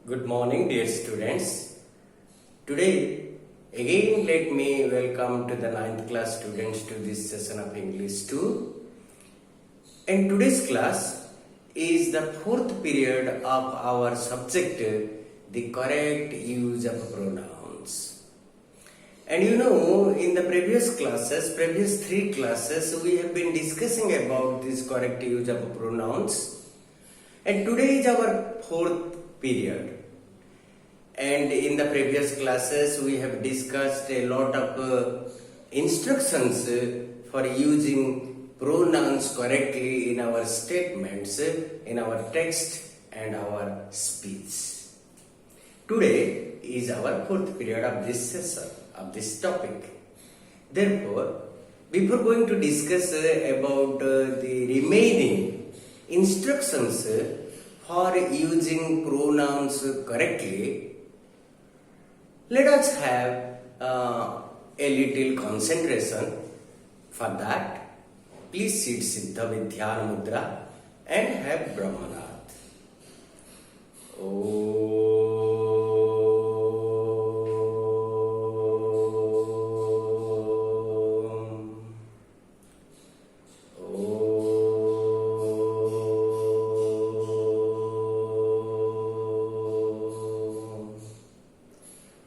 Good morning, dear students. Today, again let me welcome to the 9th class students to this session of English 2. And today's class is the 4th period of our subject, the correct use of pronouns. And you know, in the previous 3 classes, we have been discussing about this correct use of pronouns. And today is our 4th period. And in the previous classes we have discussed a lot of instructions for using pronouns correctly in our statements, in our text and our speech. Today is our 4th period of this session, of this topic. Therefore, before going to discuss about the remaining instructions for using pronouns correctly, let us have a little concentration. For that, please sit Siddha Vidhyana Mudra and have Brahmanat.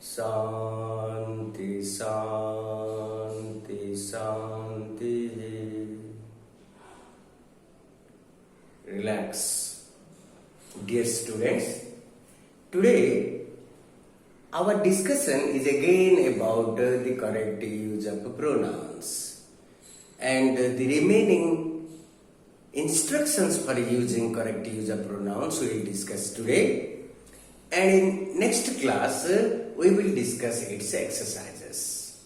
Shanti, Shanti, Shanti. Relax. Dear students, today our discussion is again about the correct use of pronouns and the remaining instructions for using correct use of pronouns we will discuss today. And in next class, we will discuss its exercises,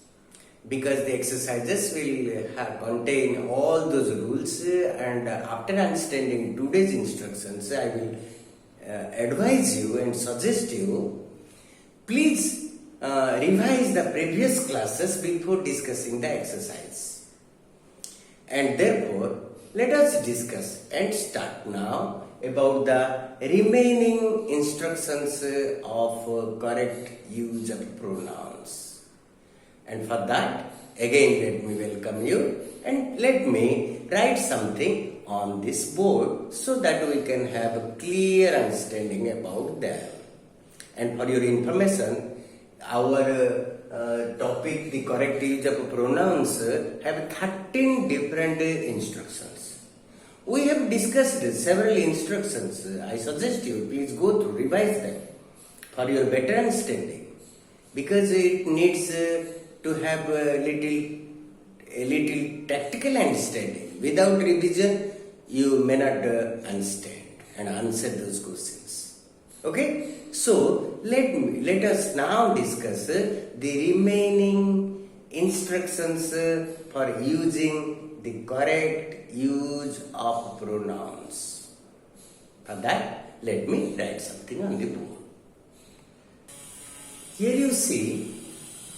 because the exercises will contain all those rules, and after understanding today's instructions, I will advise you and suggest you, please revise the previous classes before discussing the exercise. And therefore, let us discuss and start now about the remaining instructions of correct use of pronouns. And for that, again let me welcome you and let me write something on this board so that we can have a clear understanding about them. And for your information, our topic, the correct use of pronouns, have 13 different instructions. We have discussed several instructions. I suggest you please go through, revise them for your better understanding, because it needs to have a little tactical understanding. Without revision, you may not understand and answer those questions. Okay? So let us now discuss the remaining instructions for using the correct use of pronouns. For that, let me write something on the board. Here you see,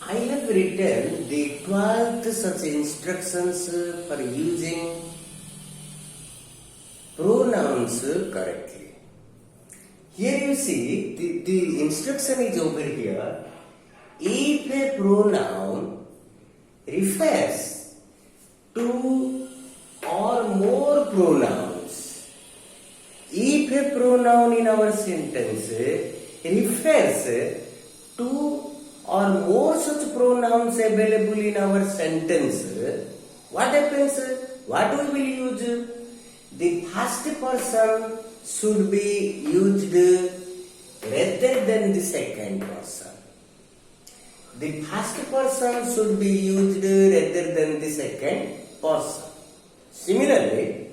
I have written the 12th such instructions for using pronouns correctly. Here you see, the instruction is over here. If a pronoun refers to or more pronouns, if a pronoun in our sentence refers to or more such pronouns available in our sentence, what happens? What we will use? The first person should be used rather than the second person. The first person should be used rather than the second person. Similarly,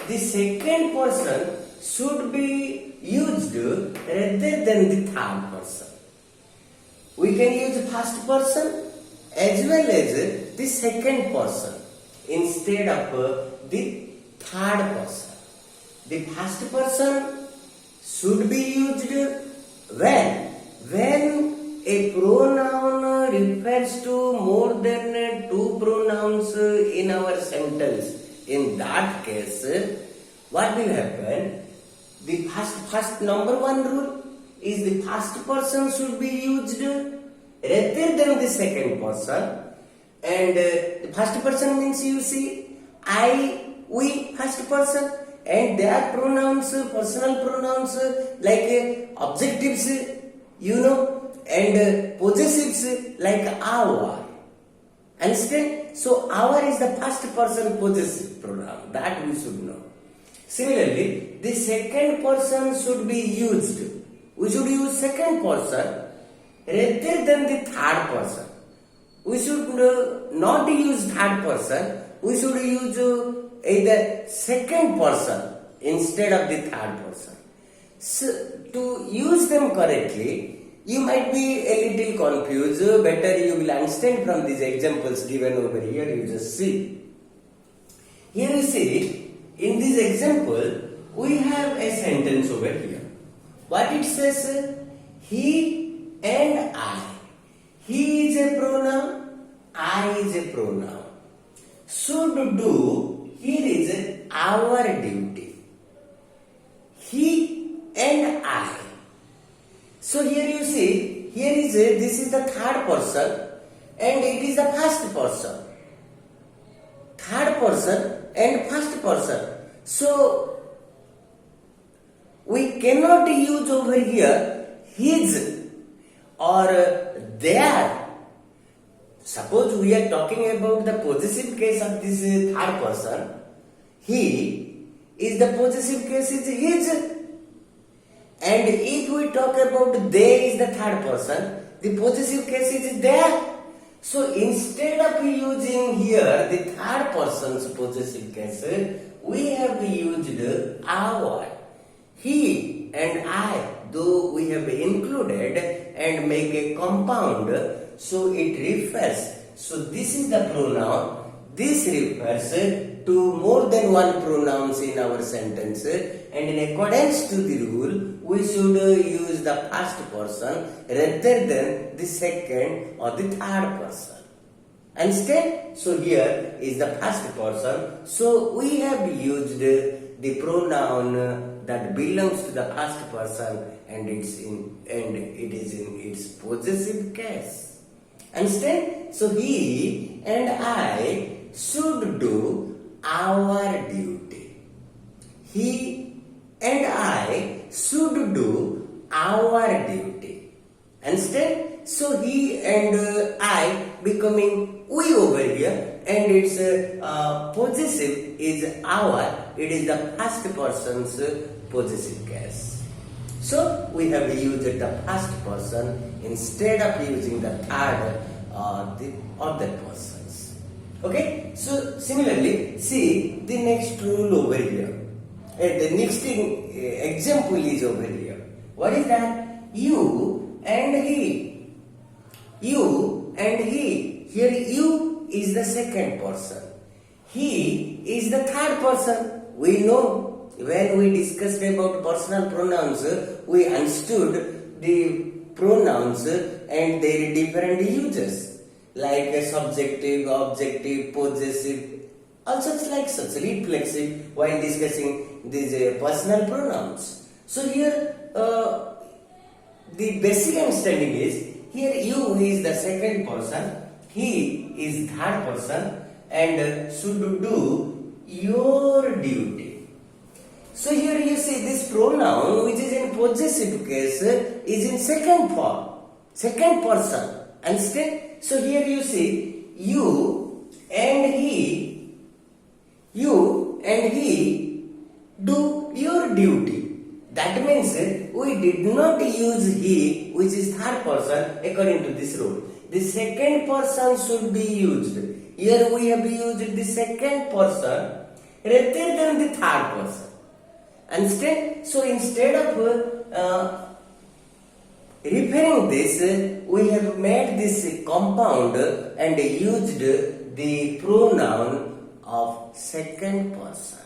the second person should be used rather than the third person. We can use first person as well as the second person instead of the third person. The first person should be used when a pronoun refers to more than two pronouns in our sentence. In that case, what will happen? The first number one rule, is the first person should be used rather than the second person. And the first person means you see I, we, first person, and their pronouns, personal pronouns like objectives, and possessives like our. Understand? So our is the first person possessive pronoun, that we should know. Similarly, the second person should be used. We should use second person rather than the third person. We should not use third person. We should use either second person instead of the third person. So, to use them correctly, you might be a little confused. Better you will understand from these examples given over here. You just see. Here you see, in this example, we have a sentence over here. What it says? He and I. He is a pronoun, I is a pronoun. Should do, here is our duty. He and I. So here you see, here is this is the third person and it is the first person. Third person and first person. So we cannot use over here his or their. Suppose we are talking about the possessive case of this third person. He is the possessive case is his. And if we talk about they is the third person, the possessive case is their. So instead of using here the third person's possessive case, we have used our. He and I, though we have included and make a compound, so it refers. So this is the pronoun. This refers to more than one pronouns in our sentence, and in accordance to the rule, we should use the first person rather than the second or the third person. Understand? So here is the first person. So we have used the pronoun that belongs to the first person, and it is in its possessive case. Understand? So he and I should do our duty. He and I should do our duty. Understand? So he and I becoming we over here, and its possessive is our. It is the first person's possessive case. So we have used the first person instead of using the third or the other persons. Okay? So similarly, see the next rule over here. The next example is over here. What is that? You and he. You and he. Here you is the second person. He is the third person. We know when we discussed about personal pronouns, we understood the pronouns and their different uses, like subjective, objective, possessive, all such like such, reflexive, while discussing these personal pronouns. So here the basic understanding is, here you is the second person, he is third person, and should do your duty. So here you see this pronoun which is in possessive case is in second form, second person. Understand? So here you see you and he do your duty. That means we did not use he, which is third person, according to this rule. The second person should be used. Here we have used the second person rather than the third person. Understand? So instead of referring this, we have made this compound and used the pronoun of second person.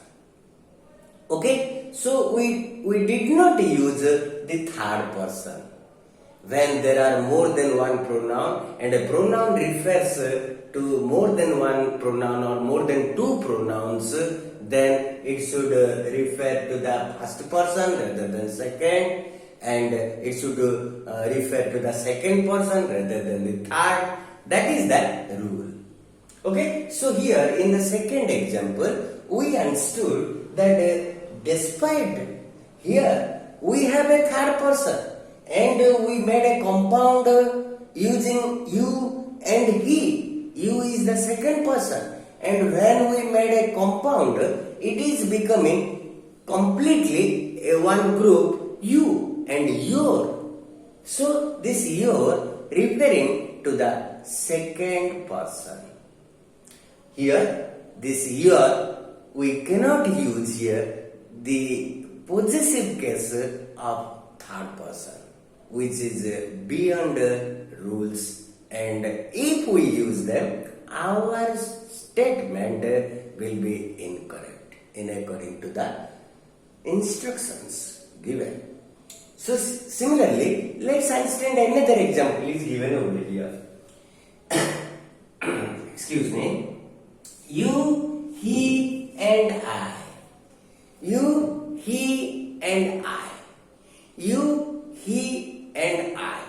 Okay? So we did not use the third person. When there are more than one pronoun, and a pronoun refers to more than one pronoun or more than two pronouns, then it should refer to the first person rather than second, and it should refer to the second person rather than the third. That is the rule. Okay, so here in the second example, we understood that despite here we have a third person and we made a compound using you and he. You is the second person, and when we made a compound, it is becoming completely a one group, you and your. So this your referring to the second person. Here, this your, we cannot use here the possessive case of third person, which is beyond rules, and if we use them, our statement will be incorrect in according to the instructions given. So similarly, let's understand another example is given over here. Excuse me. You, he and I. You, he and I. You, he and I.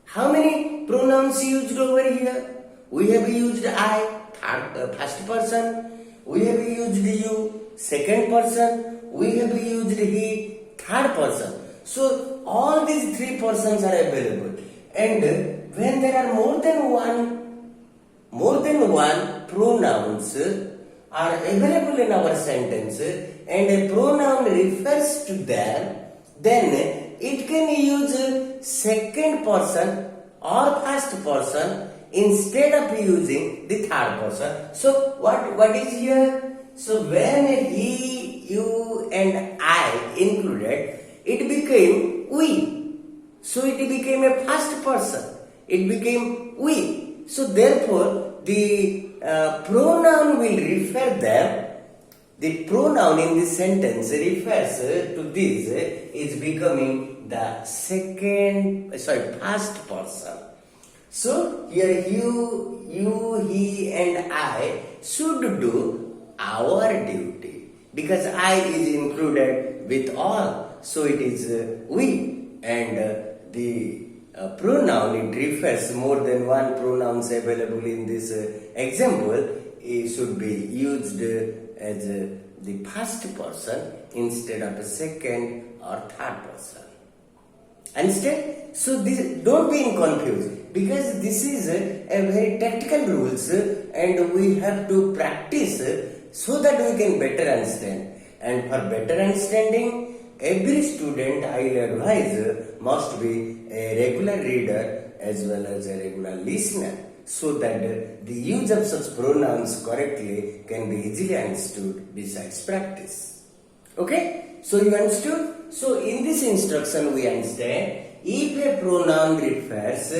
How many pronouns used over here? We have used I, first person. We have used you, second person. We have used he, third person. So all these three persons are available. And when there are more than one pronouns are available in our sentence and a pronoun refers to them, then it can use second person or first person instead of using the third person. So what is here? So when he, you and I included, it became we. So it became a first person. It became we. So therefore the pronoun will refer them. The pronoun in this sentence refers to this is becoming the first person. So here you, he and I should do our duty because I is included with all. So it is we, and the pronoun, it refers more than one pronouns available in this example. It should be used as the first person instead of the second or third person. Understand? So this, don't be confused because this is a very tactical rules and we have to practice so that we can better understand. And for better understanding, every student, I will advise, must be a regular reader as well as a regular listener, so that the use of such pronouns correctly can be easily understood besides practice. Okay? So you understood? So in this instruction we understand, if a pronoun refers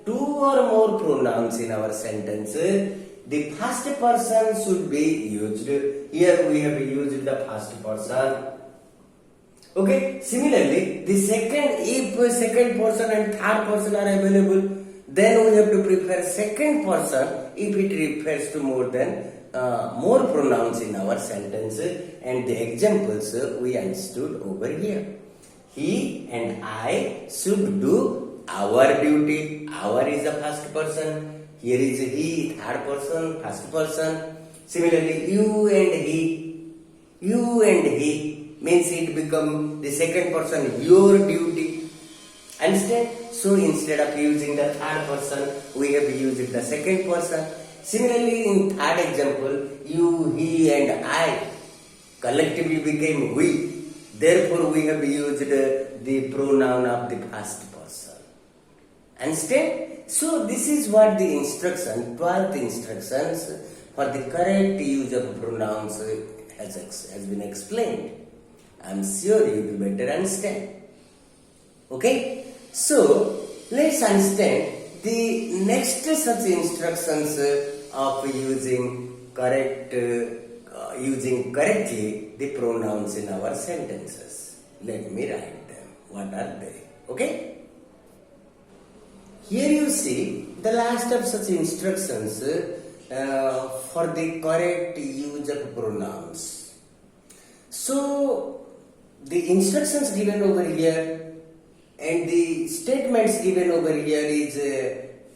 two or more pronouns in our sentence, the first person should be used. Here we have used the first person. Okay, similarly, if second person and third person are available, then we have to prefer second person if it refers to more pronouns in our sentence, and the examples we understood over here. He and I should do our duty. Our is the first person. Here is he, third person, first person. Similarly, you and he means it become the second person, your duty. Understand? So instead of using the third person, we have used the second person. Similarly, in third example, you, he and I collectively became we. Therefore, we have used the pronoun of the first person. Understand? So this is what the instruction, 12th instructions for the correct use of pronouns has been explained. I am sure you will better understand. Okay? So, let's understand the next such instructions of using correctly the pronouns in our sentences. Let me write them. What are they? Okay? Here you see the last of such instructions for the correct use of pronouns. So, the instructions given over here And the statements given over here is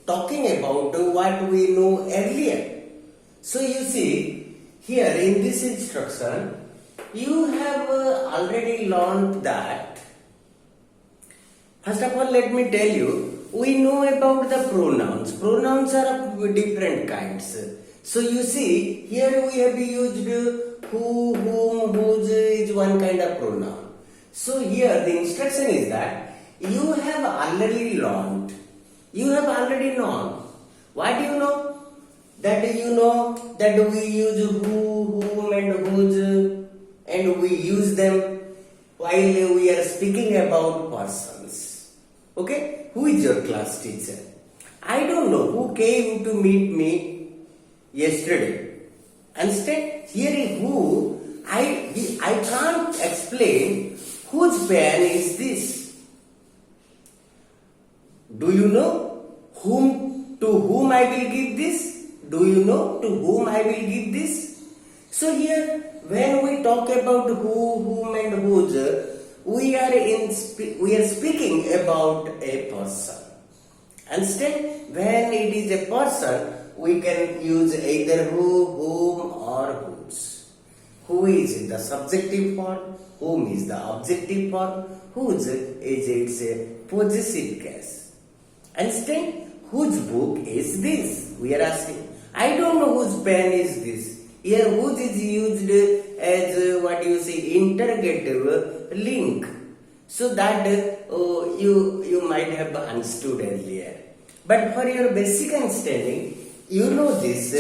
talking about what we know earlier. So you see, here in this instruction, you have already learned that. First of all, let me tell you, we know about the pronouns. Pronouns are of different kinds. So you see, here we have used who, whom, whose is one kind of pronoun. So here the instruction is that you have already learned. You have already known. What do you know? That you know that we use who, whom and whose, and we use them while we are speaking about persons. Okay? Who is your class teacher? I don't know who came to meet me yesterday. Instead, here is who. I can't explain whose pen is this. Do you know to whom I will give this? Do you know to whom I will give this? So here, when we talk about who, whom and whose, we are speaking about a person. Instead, when it is a person, we can use either who, whom or whose. Who is the subjective form, whom is the objective form, whose is its possessive case. Instead, whose book is this? We are asking. I don't know whose pen is this. Here, whose is used as interrogative link. So that you might have understood earlier. But for your basic understanding, you know this,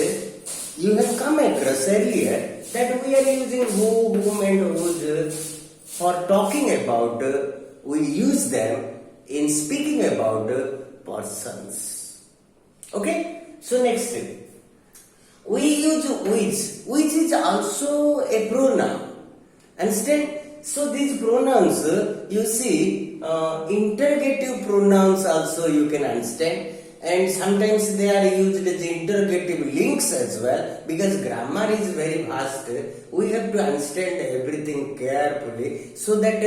you have come across earlier that we are using who, whom and whose for talking about, we use them in speaking about persons. Okay? So next, we use which is also a pronoun. Understand? So these pronouns, you see, interrogative pronouns also you can understand. And sometimes they are used as interrogative links as well, because grammar is very vast. We have to understand everything carefully so that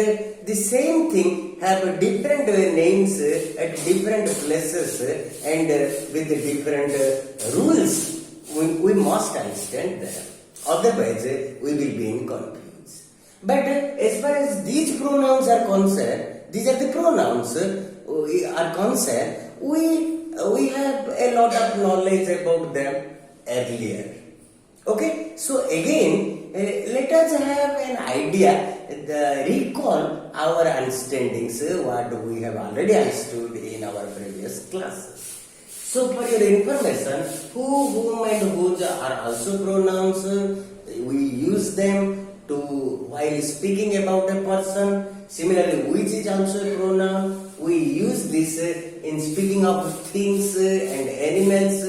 the same thing have different names at different places and with different rules. We must understand them. Otherwise, we will be in confused. But as far as these pronouns are concerned, these are the pronouns are concerned, we have a lot of knowledge about them earlier. Okay, so again, let us have an idea, recall our understandings, what we have already understood in our previous classes. So for your information, who, whom and whose are also pronouns. We use them while speaking about a person. Similarly, which is also a pronoun. We use this in speaking of things and animals,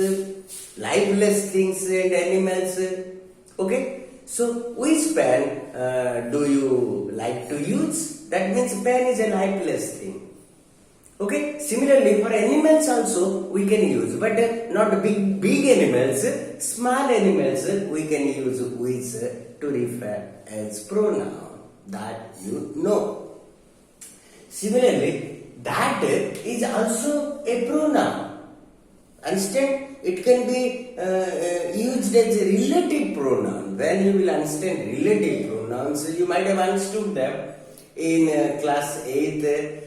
lifeless things and animals. Okay? So, which pen do you like to use? That means pen is a lifeless thing. Okay? Similarly, for animals also we can use, but not big animals, small animals we can use which to refer as pronoun. That you know. Similarly, that is also a pronoun. Understand? It can be used as a relative pronoun. When you will understand relative pronouns, you might have understood them in class 8.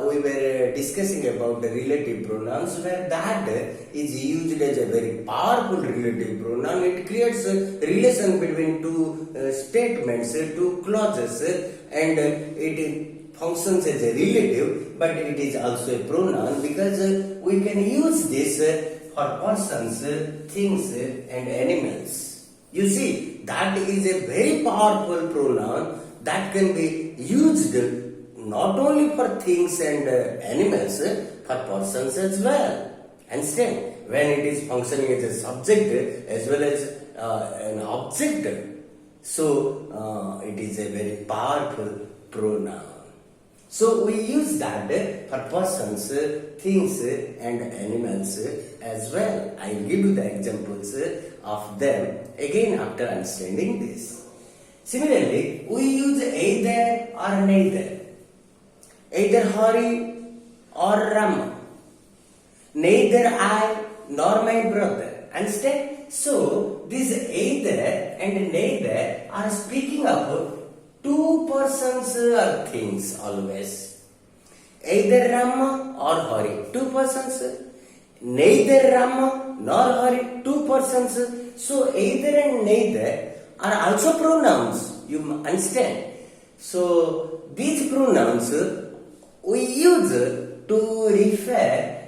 We were discussing about the relative pronouns, where that is used as a very powerful relative pronoun. It creates a relation between two statements, two clauses, and it functions as a relative, but it is also a pronoun because we can use this for persons, things and animals. You see, that is a very powerful pronoun that can be used not only for things and animals, for persons as well. Understand? When it is functioning as a subject as well as an object, so it is a very powerful pronoun. So we use that for persons, things and animals as well. I will give you the examples of them again after understanding this. Similarly, we use either or neither. either Hari or Rama. Neither I nor my brother. Understand? So, these either and neither are speaking of two persons or things always. Either Rama or Hari, two persons. Neither Rama nor Hari, two persons. So, either and neither are also pronouns. You understand? So, these pronouns we use to refer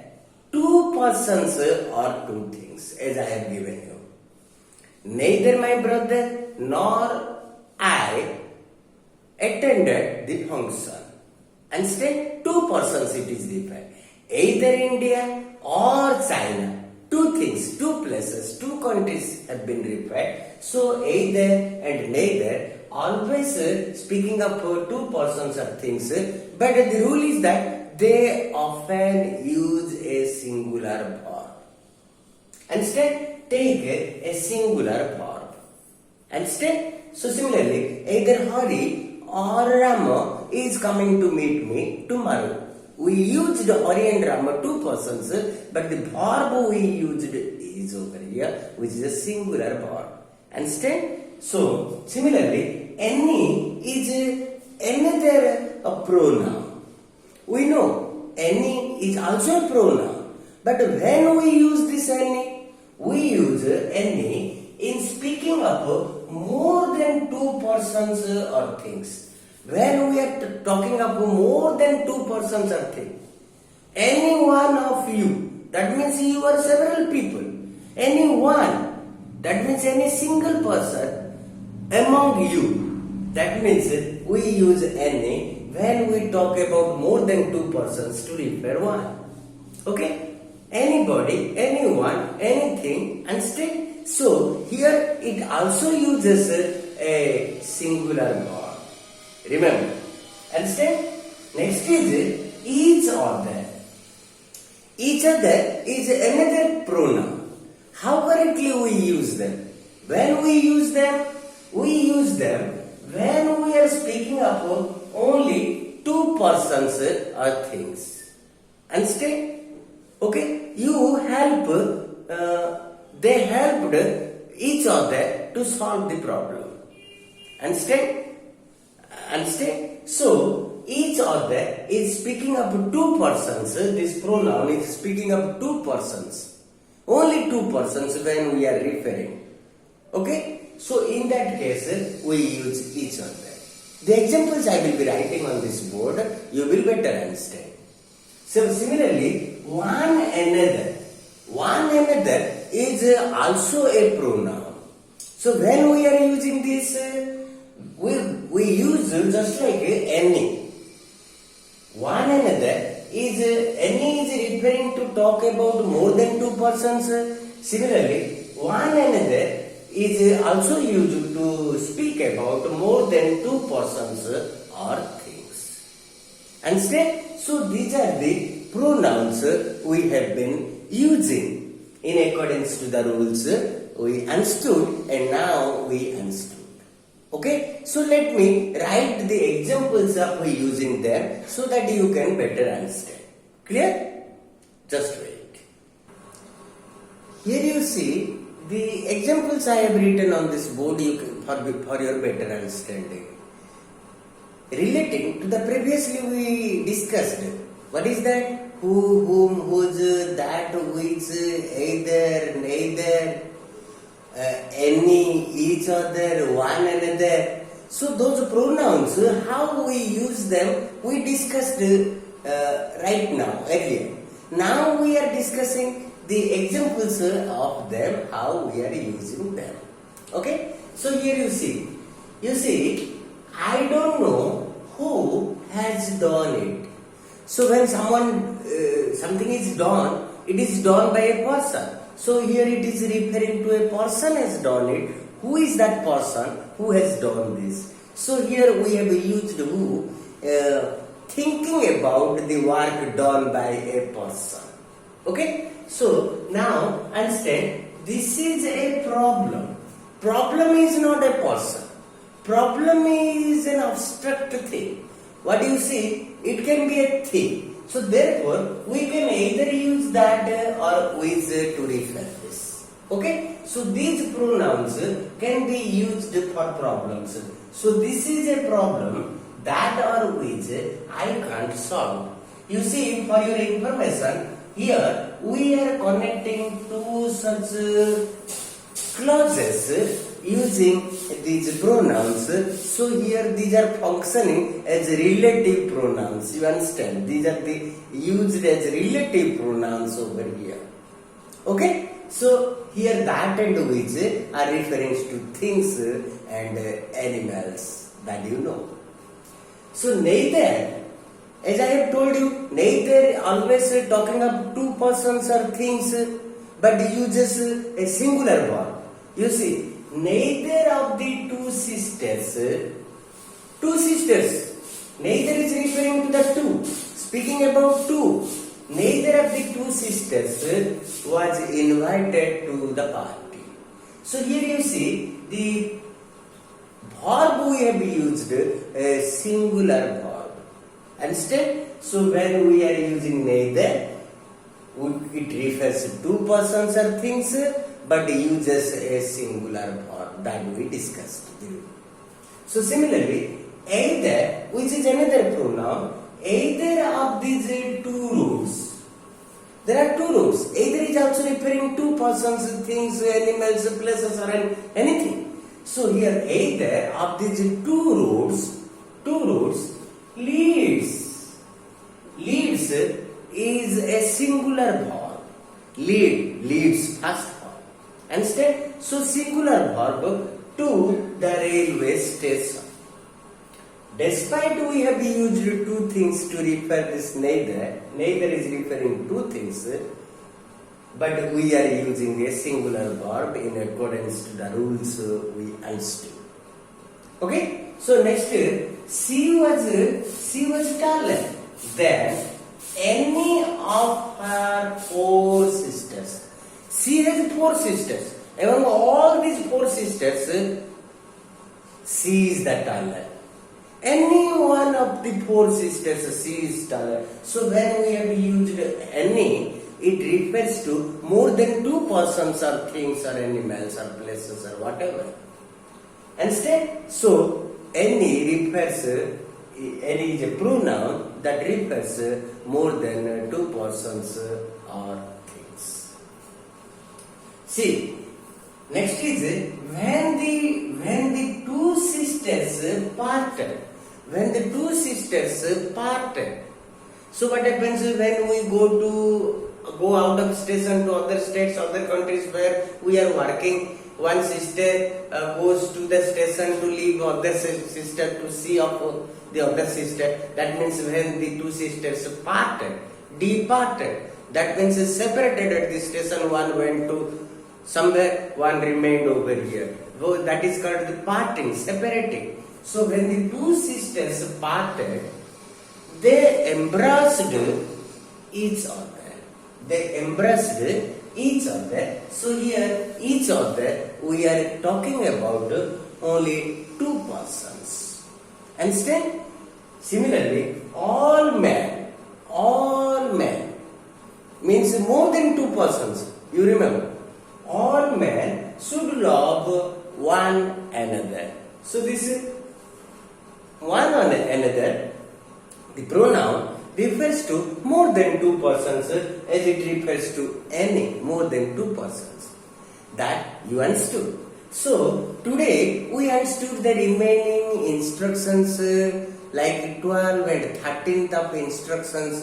two persons or two things, as I have given you. Neither my brother nor I attended the function. Instead, two persons it is referred. Either India or China. Two things, two places, two countries have been referred. So, either and neither always speaking of two persons or things, but the rule is that they often use a singular verb. Instead, take a singular verb. Instead, so similarly, either Hari or Rama is coming to meet me tomorrow. We used Hari and Rama, two persons, but the verb we used is over here, which is a singular verb. Understand? So, similarly, any is another pronoun. We know any is also a pronoun. But when we use this any, we use any in speaking of more than two persons or things. When we are talking of more than two persons or things, any one of you, that means you are several people. Any one, that means any single person among you. That means we use any when we talk about more than two persons to refer one. Okay? Anybody, anyone, anything, understand? So, here it also uses a singular verb. Remember. Understand? Next is each other. Each other is another pronoun. How correctly we use them? When we use them when we are speaking about only two persons or things. Understand? Okay? You help, they helped each other to solve the problem. Understand? Understand? So, each other is speaking of two persons. This pronoun is speaking of two persons. Only two persons when we are referring. Okay? So, in that case, we use each other. The examples I will be writing on this board, you will better understand. So, similarly, one another. One another is also a pronoun. So, when we are using this, we use just like any. One another is any is referring to talk about more than two persons. Similarly, one another is also used to speak about more than two persons or things. Understand? So these are the pronouns we have been using in accordance to the rules we understood and now we understood. Okay, so let me write the examples of we using them so that you can better understand. Clear? Just wait. Here you see the examples I have written on this board for your better understanding. Relating to the previously we discussed. What is that? Who, whom, whose, that, which, either, neither, any, each other, one another. So those pronouns, how we use them, we discussed right now, earlier. Now we are discussing the examples of them, how we are using them. Okay? So here you see, I don't know who has done it. So when something is done, it is done by a person. So here it is referring to a person has done it. Who is that person who has done this? So here we have used who, thinking about the work done by a person. Okay? So now understand, this is a problem. Problem is not a person. Problem is an abstract thing. What do you see? it can be a thing. So therefore, we can either use that or with to refer this. Okay? So these pronouns can be used for problems. So this is a problem that or which I can't solve. You see, for your information, here we are connecting two such clauses using these pronouns. So here these are functioning as relative pronouns. You understand? These are the used as relative pronouns over here. Okay? So here that and which are referring to things and animals that you know. So neither, as I have told you, neither always talking of two persons or things, but uses a singular verb. You see, neither of the two sisters, neither is referring to the two. Speaking about two, neither of the two sisters was invited to the party. So here you see the verb we have used a singular verb. Understand? So when we are using neither, it refers to two persons or things, but uses a singular verb that we discussed. So similarly, either, which is another pronoun, either of these two rules. There are two rules. Either is also referring to persons, things, animals, places, or anything. So here either of these two roots leads is a singular verb. Leads first verb. Understand? So singular verb to the railway station. Despite we have used two things to refer this neither is referring two things, but we are using a singular verb in accordance to the rules we understood. Okay? So next, she was taller than any of her four sisters. She has four sisters. Among all these four sisters, she is the taller. Any one of the four sisters, she is taller. So when we have used any, it refers to more than two persons or things or animals or places or whatever. Understand? So any is a pronoun that refers more than two persons or things. See, next is when the two sisters parted. When the two sisters parted. So what happens when we go out of station to other states, other countries where we are working? One sister goes to the station to leave other sister to see of the other sister. That means when the two sisters departed. That means separated at the station. One went to somewhere, one remained over here. That is called the parting, separating. So when the two sisters parted, they embraced each other. So here each other we are talking about only two persons. Understand? Similarly, all men means more than two persons. You remember, all men should love one another. So this is one another. The pronoun refers to more than two persons as it refers to any more than two persons. That you understood. So today we understood the remaining instructions like 12 and 13th of instructions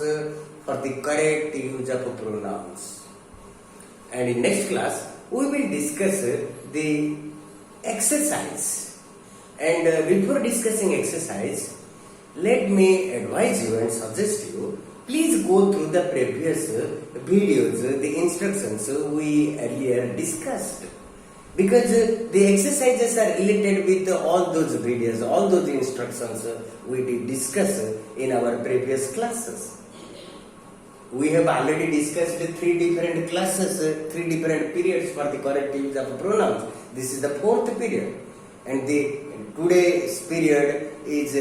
for the correct use of pronouns. And in next class we will discuss the exercise. And before discussing exercise, let me advise you and suggest you, please go through the previous videos, the instructions we earlier discussed. Because the exercises are related with all those videos, all those instructions we did discuss in our previous classes. We have already discussed three different classes, three different periods for the correct use of pronouns. This is the fourth period. And the today's period is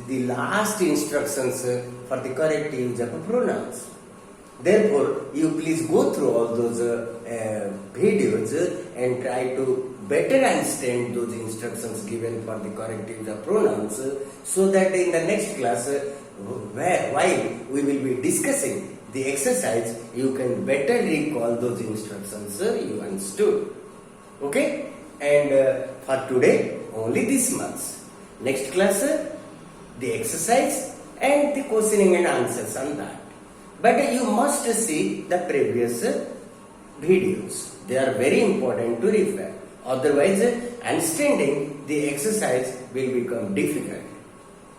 the last instructions for the correct use of pronouns. Therefore, you please go through all those videos and try to better understand those instructions given for the correct use of pronouns, so that in the next class, while we will be discussing the exercise, you can better recall those instructions you understood. Okay? And for today, only this much. Next class, the exercise and the questioning and answers on that. But you must see the previous videos. They are very important to refer. Otherwise, understanding the exercise will become difficult.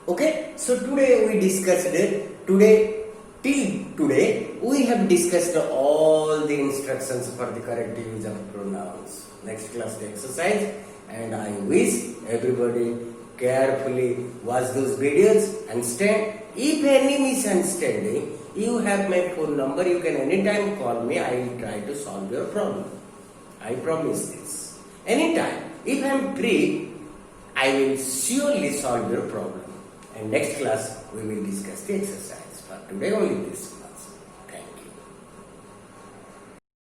Okay? So today we discussed till today we have discussed all the instructions for the correct use of pronouns. Next class the exercise, and I wish everybody carefully watch those videos, understand. If any misunderstanding, you have my phone number, you can anytime call me, I will try to solve your problem. I promise this. Anytime. If I am free, I will surely solve your problem. And next class, we will discuss the exercise. For today, only this much.